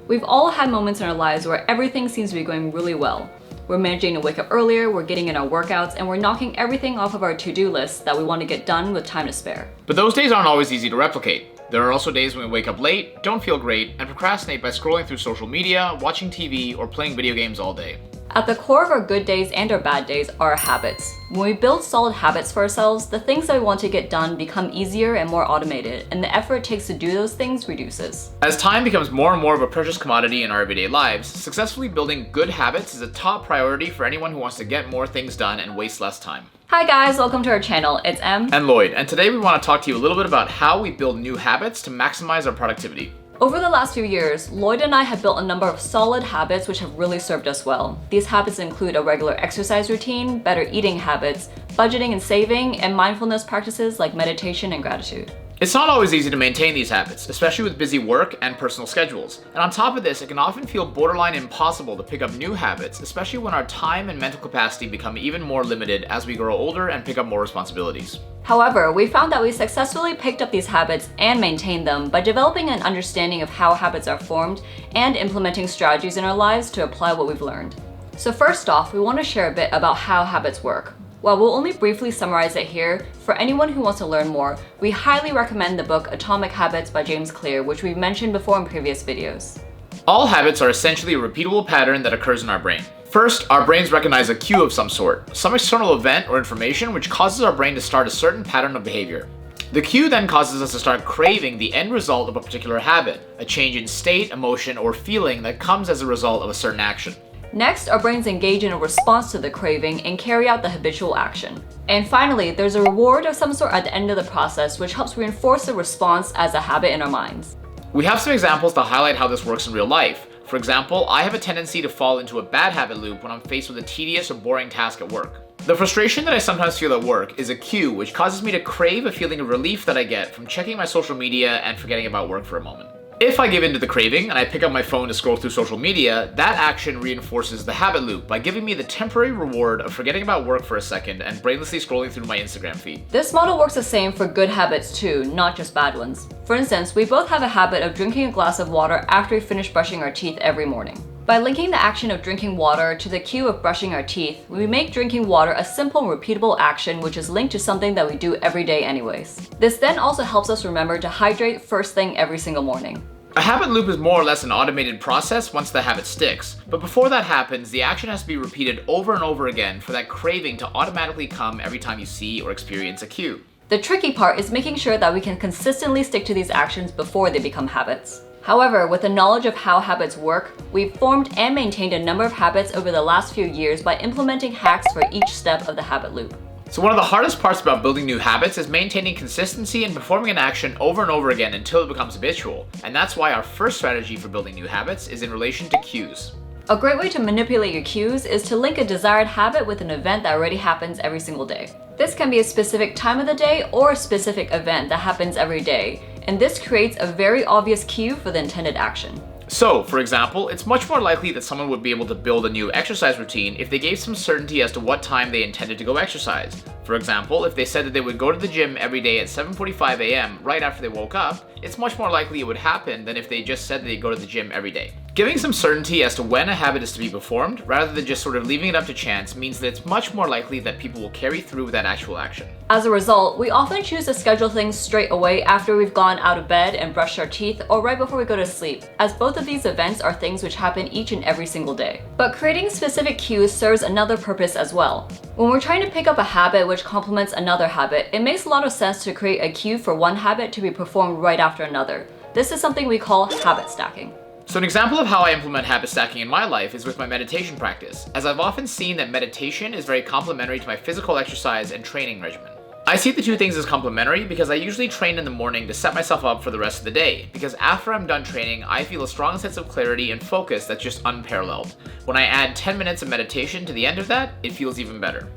We've all had moments in our lives where everything seems to be going really well. We're managing to wake up earlier, we're getting in our workouts, and we're knocking everything off of our to-do list that we want to get done with time to spare. But those days aren't always easy to replicate. There are also days when we wake up late, don't feel great, and procrastinate by scrolling through social media, watching TV, or playing video games all day. At the core of our good days and our bad days are our habits. When we build solid habits for ourselves, the things that we want to get done become easier and more automated, and the effort it takes to do those things reduces. As time becomes more and more of a precious commodity in our everyday lives, successfully building good habits is a top priority for anyone who wants to get more things done and waste less time. Hi guys, welcome to our channel. It's Em and Lloyd, and today we want to talk to you a little bit about how we build new habits to maximize our productivity. Over the last few years, Lloyd and I have built a number of solid habits which have really served us well. These habits include a regular exercise routine, better eating habits, budgeting and saving, and mindfulness practices like meditation and gratitude. It's not always easy to maintain these habits, especially with busy work and personal schedules. And on top of this, it can often feel borderline impossible to pick up new habits, especially when our time and mental capacity become even more limited as we grow older and pick up more responsibilities. However, we found that we successfully picked up these habits and maintained them by developing an understanding of how habits are formed and implementing strategies in our lives to apply what we've learned. So first off, we want to share a bit about how habits work. While we'll only briefly summarize it here, for anyone who wants to learn more, we highly recommend the book Atomic Habits by James Clear, which we've mentioned before in previous videos. All habits are essentially a repeatable pattern that occurs in our brain. First, our brains recognize a cue of some sort, some external event or information which causes our brain to start a certain pattern of behavior. The cue then causes us to start craving the end result of a particular habit, a change in state, emotion, or feeling that comes as a result of a certain action. Next, our brains engage in a response to the craving and carry out the habitual action. And finally, there's a reward of some sort at the end of the process which helps reinforce the response as a habit in our minds. We have some examples to highlight how this works in real life. For example, I have a tendency to fall into a bad habit loop when I'm faced with a tedious or boring task at work. The frustration that I sometimes feel at work is a cue which causes me to crave a feeling of relief that I get from checking my social media and forgetting about work for a moment. If I give in to the craving and I pick up my phone to scroll through social media, that action reinforces the habit loop by giving me the temporary reward of forgetting about work for a second and brainlessly scrolling through my Instagram feed. This model works the same for good habits too, not just bad ones. For instance, we both have a habit of drinking a glass of water after we finish brushing our teeth every morning. By linking the action of drinking water to the cue of brushing our teeth, we make drinking water a simple, repeatable action which is linked to something that we do every day anyways. This then also helps us remember to hydrate first thing every single morning. A habit loop is more or less an automated process once the habit sticks, but before that happens, the action has to be repeated over and over again for that craving to automatically come every time you see or experience a cue. The tricky part is making sure that we can consistently stick to these actions before they become habits. However, with the knowledge of how habits work, we've formed and maintained a number of habits over the last few years by implementing hacks for each step of the habit loop. So one of the hardest parts about building new habits is maintaining consistency and performing an action over and over again until it becomes habitual. And that's why our first strategy for building new habits is in relation to cues. A great way to manipulate your cues is to link a desired habit with an event that already happens every single day. This can be a specific time of the day or a specific event that happens every day, and this creates a very obvious cue for the intended action. So, for example, it's much more likely that someone would be able to build a new exercise routine if they gave some certainty as to what time they intended to go exercise. For example, if they said that they would go to the gym every day at 7:45 a.m. right after they woke up, it's much more likely it would happen than if they just said that they'd go to the gym every day. Giving some certainty as to when a habit is to be performed, rather than just sort of leaving it up to chance, means that it's much more likely that people will carry through with that actual action. As a result, we often choose to schedule things straight away after we've gone out of bed and brushed our teeth, or right before we go to sleep, as both of these events are things which happen each and every single day. But creating specific cues serves another purpose as well. When we're trying to pick up a habit which complements another habit, it makes a lot of sense to create a cue for one habit to be performed right after another. This is something we call habit stacking. So an example of how I implement habit stacking in my life is with my meditation practice, as I've often seen that meditation is very complementary to my physical exercise and training regimen. I see the two things as complementary because I usually train in the morning to set myself up for the rest of the day, because after I'm done training, I feel a strong sense of clarity and focus that's just unparalleled. When I add 10 minutes of meditation to the end of that, it feels even better.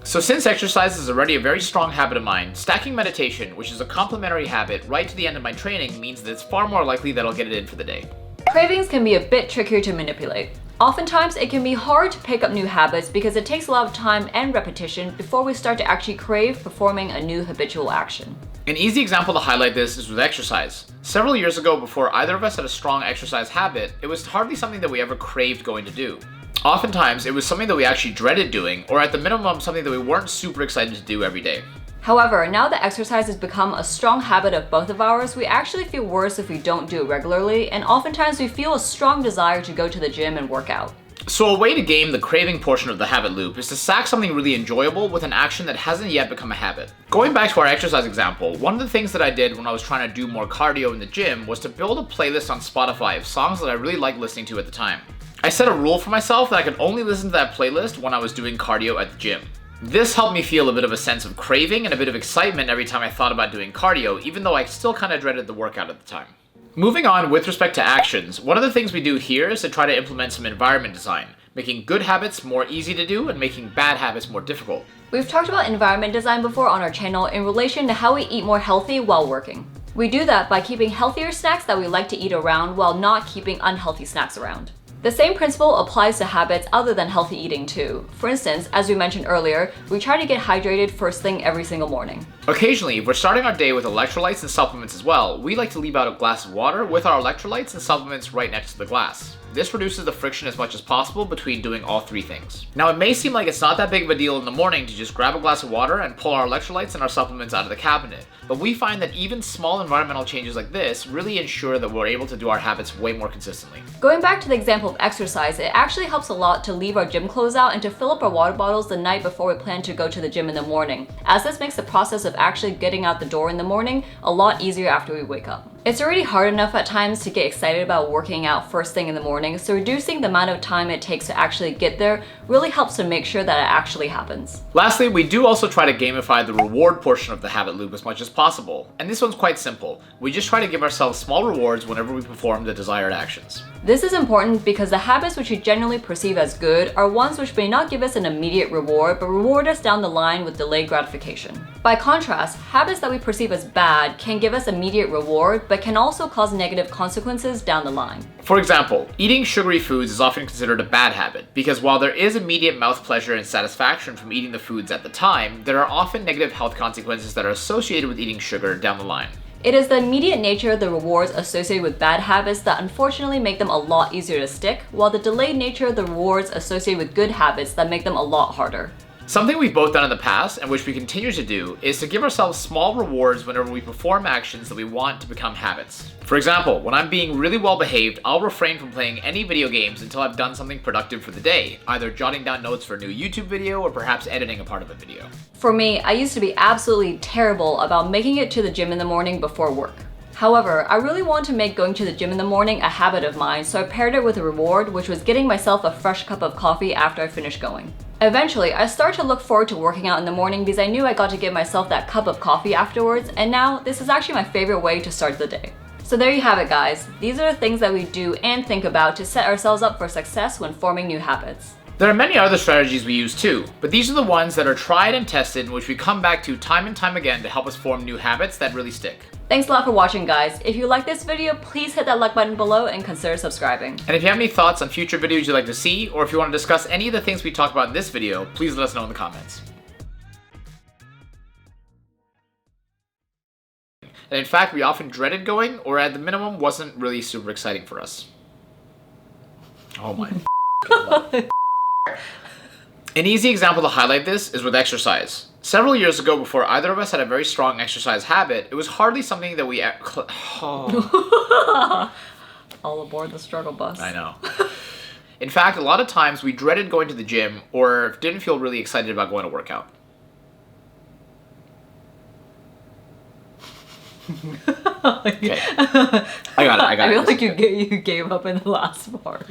So since exercise is already a very strong habit of mine, stacking meditation, which is a complementary habit, right to the end of my training means that it's far more likely that I'll get it in for the day. Cravings can be a bit trickier to manipulate. Oftentimes, it can be hard to pick up new habits because it takes a lot of time and repetition before we start to actually crave performing a new habitual action. An easy example to highlight this is with exercise. Several years ago, before either of us had a strong exercise habit, it was hardly something that we ever craved going to do. Oftentimes, it was something that we actually dreaded doing, or at the minimum, something that we weren't super excited to do every day. However, now that exercise has become a strong habit of both of ours, we actually feel worse if we don't do it regularly, and oftentimes we feel a strong desire to go to the gym and work out. So a way to game the craving portion of the habit loop is to stack something really enjoyable with an action that hasn't yet become a habit. Going back to our exercise example, one of the things that I did when I was trying to do more cardio in the gym was to build a playlist on Spotify of songs that I really liked listening to at the time. I set a rule for myself that I could only listen to that playlist when I was doing cardio at the gym. This helped me feel a bit of a sense of craving and a bit of excitement every time I thought about doing cardio, even though I still kind of dreaded the workout at the time. Moving on with respect to actions, one of the things we do here is to try to implement some environment design, making good habits more easy to do and making bad habits more difficult. We've talked about environment design before on our channel in relation to how we eat more healthy while working. We do that by keeping healthier snacks that we like to eat around while not keeping unhealthy snacks around. The same principle applies to habits other than healthy eating too. For instance, as we mentioned earlier, we try to get hydrated first thing every single morning. Occasionally, if we're starting our day with electrolytes and supplements as well, we like to leave out a glass of water with our electrolytes and supplements right next to the glass. This reduces the friction as much as possible between doing all three things. Now, it may seem like it's not that big of a deal in the morning to just grab a glass of water and pull our electrolytes and our supplements out of the cabinet, but we find that even small environmental changes like this really ensure that we're able to do our habits way more consistently. Going back to the example of exercise, it actually helps a lot to leave our gym clothes out and to fill up our water bottles the night before we plan to go to the gym in the morning, as this makes the process of actually getting out the door in the morning a lot easier after we wake up. It's already hard enough at times to get excited about working out first thing in the morning, so reducing the amount of time it takes to actually get there really helps to make sure that it actually happens. Lastly, we do also try to gamify the reward portion of the habit loop as much as possible, and this one's quite simple. We just try to give ourselves small rewards whenever we perform the desired actions. This is important because the habits which we generally perceive as good are ones which may not give us an immediate reward but reward us down the line with delayed gratification. By contrast, habits that we perceive as bad can give us immediate reward but can also cause negative consequences down the line. For example, eating sugary foods is often considered a bad habit because while there is immediate mouth pleasure and satisfaction from eating the foods at the time, there are often negative health consequences that are associated with eating sugar down the line. It is the immediate nature of the rewards associated with bad habits that unfortunately make them a lot easier to stick, while the delayed nature of the rewards associated with good habits that make them a lot harder. Something we've both done in the past, and which we continue to do, is to give ourselves small rewards whenever we perform actions that we want to become habits. For example, when I'm being really well behaved, I'll refrain from playing any video games until I've done something productive for the day, either jotting down notes for a new YouTube video or perhaps editing a part of a video. For me, I used to be absolutely terrible about making it to the gym in the morning before work. However, I really wanted to make going to the gym in the morning a habit of mine, so I paired it with a reward, which was getting myself a fresh cup of coffee after I finished going. Eventually, I started to look forward to working out in the morning because I knew I got to give myself that cup of coffee afterwards, and now this is actually my favorite way to start the day. So there you have it, guys. These are the things that we do and think about to set ourselves up for success when forming new habits. There are many other strategies we use too, but these are the ones that are tried and tested and which we come back to time and time again to help us form new habits that really stick. Thanks a lot for watching, guys. If you like this video, please hit that like button below and consider subscribing. And if you have any thoughts on future videos you'd like to see, or if you want to discuss any of the things we talked about in this video, please let us know in the comments. And in fact, we often dreaded going, or at the minimum, wasn't really super exciting for us. Oh my God. An easy example to highlight this is with exercise. Several years ago, before either of us had a very strong exercise habit, it was hardly something that we... All aboard the struggle bus. I know. In fact, a lot of times we dreaded going to the gym or didn't feel really excited about going to work out. Okay. I got it. I feel like you gave up in the last part.